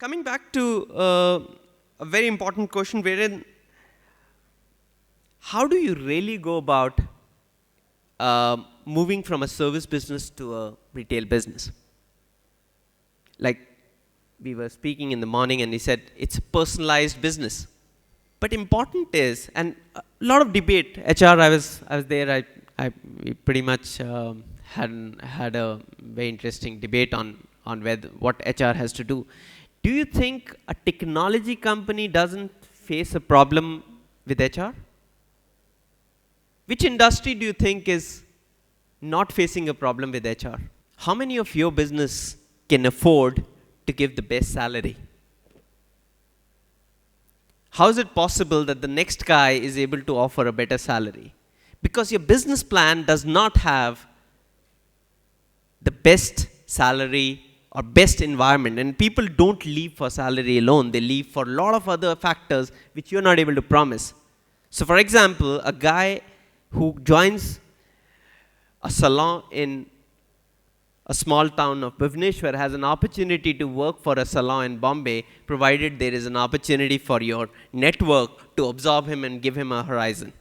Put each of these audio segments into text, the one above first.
Coming back to a very important question, wherein how do you really go about moving from a service business to a retail business? Like we were speaking in the morning and he said it's a personalized business. But important is, and a lot of debate, HR, I was there, we pretty much had a very interesting debate on what HR has to do. Do you think a technology company doesn't face a problem with HR? Which industry do you think is not facing a problem with HR? How many of your business can afford to give the best salary? How is it possible that the next guy is able to offer a better salary? Because your business plan does not have the best salary or best environment. And people don't leave for salary alone. They leave for a lot of other factors which you're not able to promise. So for example, a guy who joins a salon in a small town of Bhubaneswar has an opportunity to work for a salon in Bombay, provided there is an opportunity for your network to absorb him and give him a horizon.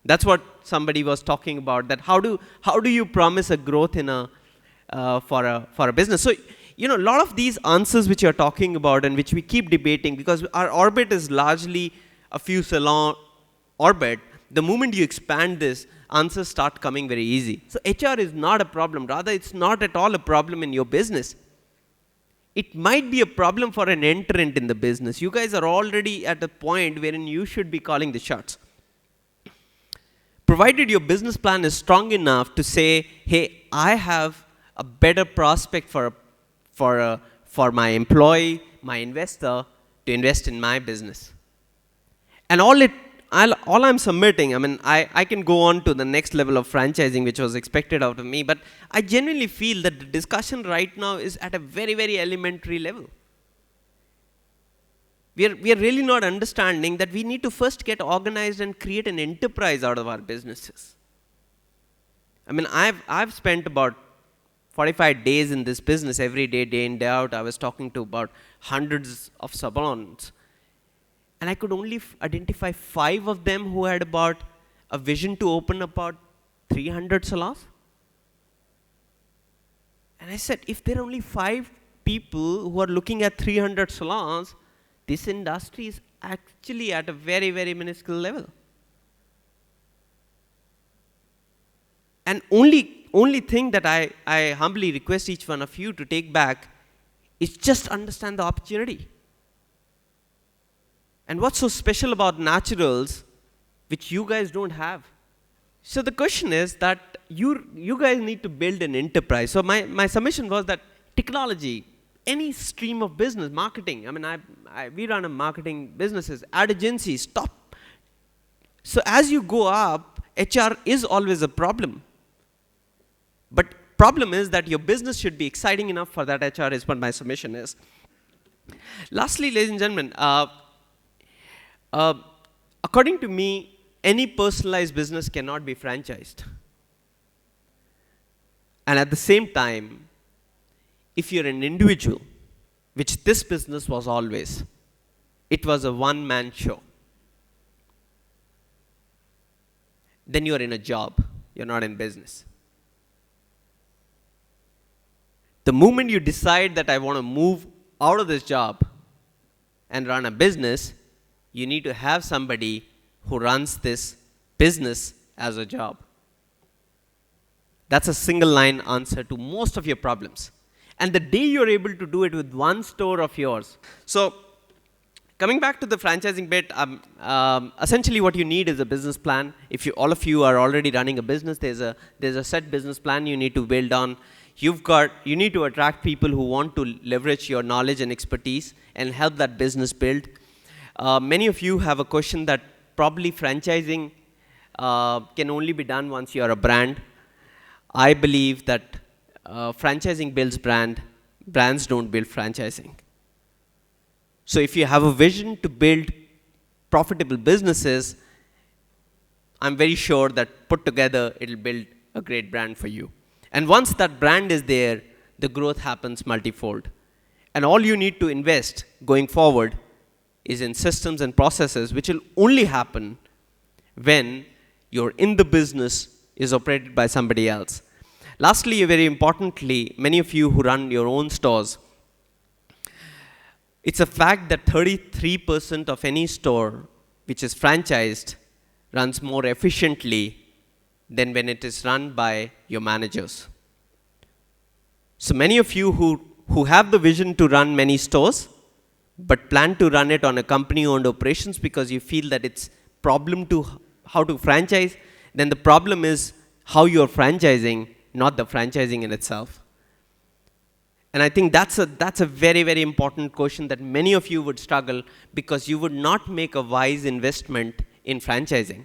That's what somebody was talking about, that how do you promise a growth in for a business? So, a lot of these answers which you're talking about and which we keep debating, because our orbit is largely a few salon orbit, the moment you expand this, answers start coming very easy. So HR is not a problem. Rather, it's not at all a problem in your business. It might be a problem for an entrant in the business. You guys are already at a point wherein you should be calling the shots. Provided your business plan is strong enough to say, hey, I have a better prospect for my employee, my investor, to invest in my business. And all I'm submitting, I can go on to the next level of franchising, which was expected out of me, but I genuinely feel that the discussion right now is at a very, very elementary level. We are really not understanding that we need to first get organized and create an enterprise out of our businesses. I've spent about 45 days in this business, every day, day in, day out. I was talking to about hundreds of salons. And I could only identify 5 of them who had about a vision to open about 300 salons. And I said, if there are only 5 people who are looking at 300 salons, this industry is actually at a very, very minuscule level. And only thing that I humbly request each one of you to take back is just understand the opportunity. And what's so special about naturals, which you guys don't have? So the question is that you guys need to build an enterprise. So my submission was that technology, any stream of business, marketing, we run a marketing businesses, ad agencies, top. So as you go up, HR is always a problem. But problem is that your business should be exciting enough for that HR is what my submission is. Lastly, ladies and gentlemen, according to me, any personalized business cannot be franchised. And at the same time, if you're an individual, which this business was always, it was a one-man show. Then you're in a job, you're not in business. The moment you decide that I want to move out of this job and run a business, you need to have somebody who runs this business as a job. That's a single line answer to most of your problems. And the day you're able to do it with one store of yours. So coming back to the franchising bit, essentially what you need is a business plan. If all of you are already running a business, there's a set business plan you need to build on. You need to attract people who want to leverage your knowledge and expertise and help that business build. Many of you have a question that probably franchising can only be done once you're a brand. I believe that franchising builds brand. Brands don't build franchising. So if you have a vision to build profitable businesses, I'm very sure that put together, it'll build a great brand for you. And once that brand is there, the growth happens multifold. And all you need to invest going forward is in systems and processes, which will only happen when you're in the business is operated by somebody else. Lastly, very importantly, many of you who run your own stores, it's a fact that 33% of any store which is franchised runs more efficiently than when it is run by your managers. So many of you who have the vision to run many stores, but plan to run it on a company-owned operations because you feel that it's problem to how to franchise, then the problem is how you're franchising, not the franchising in itself. And I think that's a very, very important question that many of you would struggle because you would not make a wise investment in franchising.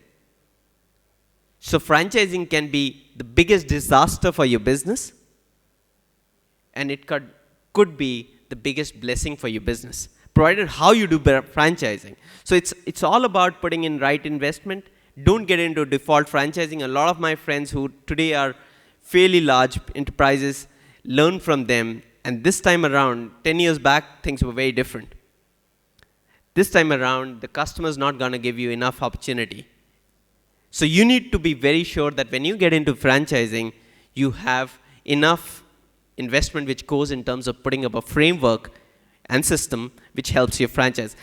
So franchising can be the biggest disaster for your business, and it could be the biggest blessing for your business, provided how you do franchising. So it's all about putting in right investment. Don't get into default franchising. A lot of my friends who today are fairly large enterprises, learn from them. And this time around, 10 years back, things were very different. This time around, the customer's not going to give you enough opportunity. So you need to be very sure that when you get into franchising, you have enough investment which goes in terms of putting up a framework and system which helps your franchise.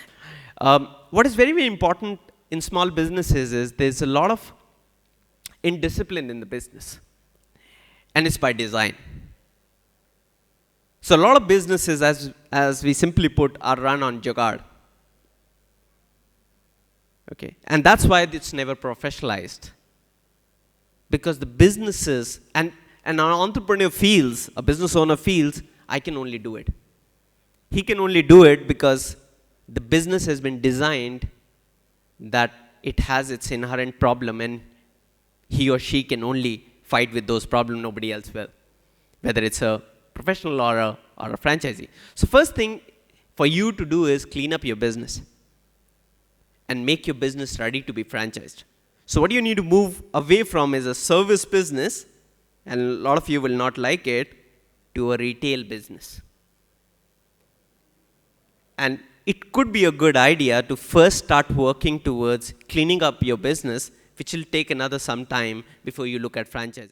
What is very, very important in small businesses is there's a lot of indiscipline in the business. And it's by design. So a lot of businesses, as we simply put, are run on jugaad. Okay, and that's why it's never professionalized. Because the businesses, and an entrepreneur feels, a business owner feels, I can only do it. He can only do it because the business has been designed that it has its inherent problem and he or she can only fight with those problems, nobody else will. Whether it's a professional or a franchisee. So first thing for you to do is clean up your business and make your business ready to be franchised. So what you need to move away from is a service business, and a lot of you will not like it, to a retail business. And it could be a good idea to first start working towards cleaning up your business, which will take another some time before you look at franchising.